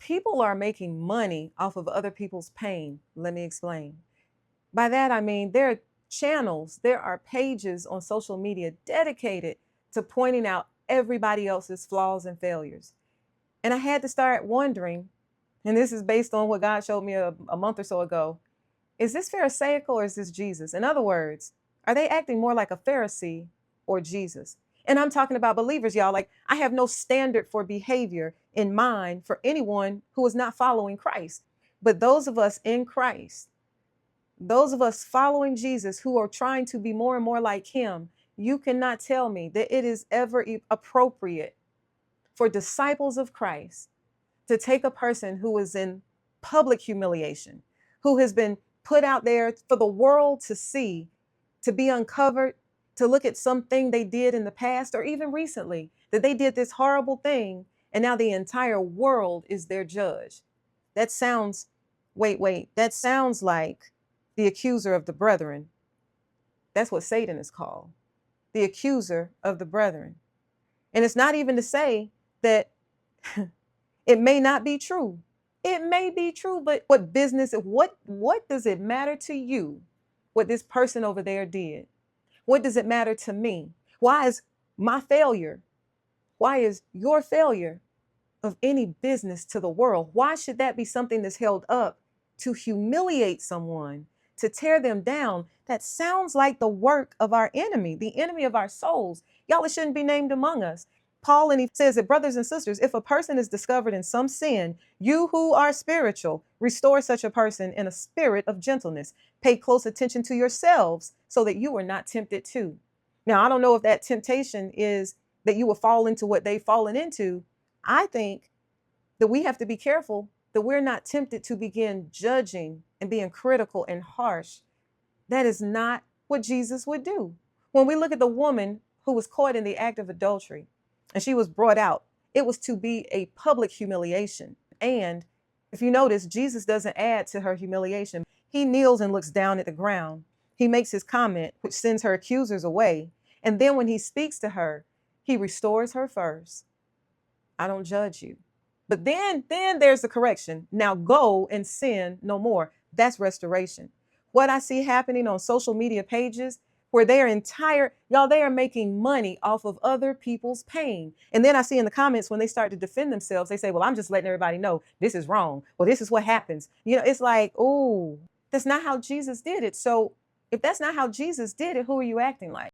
People are making money off of other people's pain. Let me explain. By that, I mean there are channels, there are pages on social media dedicated to pointing out everybody else's flaws and failures. And I had to start wondering, and this is based on what God showed me a month or so ago, is this Pharisaical or is this Jesus? In other words, are they acting more like a Pharisee or Jesus? And I'm talking about believers, y'all. Like, I have no standard for behavior in mind for anyone who is not following Christ. But those of us in Christ, those of us following Jesus who are trying to be more and more like him, you cannot tell me that it is ever appropriate for disciples of Christ to take a person who is in public humiliation, who has been put out there for the world to see, to be uncovered, to look at something they did in the past or even recently, that they did this horrible thing, and now the entire world is their judge. That sounds, wait, that sounds like the accuser of the brethren. That's what Satan is called, the accuser of the brethren. And it's not even to say that it may not be true. It may be true, but what business, what does it matter to you what this person over there did? What does it matter to me? Why is my failure, why is your failure of any business to the world? Why should that be something that's held up to humiliate someone, to tear them down? That sounds like the work of our enemy, the enemy of our souls. Y'all, it shouldn't be named among us. Paul, and he says that, brothers and sisters, if a person is discovered in some sin, you who are spiritual, restore such a person in a spirit of gentleness. Pay close attention to yourselves so that you are not tempted too. Now, I don't know if that temptation is that you will fall into what they've fallen into. I think that we have to be careful that we're not tempted to begin judging and being critical and harsh. That is not what Jesus would do. When we look at the woman who was caught in the act of adultery, and she was brought out, it was to be a public humiliation. And if you notice, Jesus doesn't add to her humiliation. He kneels and looks down at the ground. He makes his comment, which sends her accusers away. And then when he speaks to her, he restores her first. I don't judge you. But then there's the correction. Now go and sin no more. That's restoration. What I see happening on social media pages where they are making money off of other people's pain. And then I see in the comments when they start to defend themselves, they say, well, I'm just letting everybody know this is wrong. Well, this is what happens. It's like, oh, that's not how Jesus did it. So if that's not how Jesus did it, who are you acting like?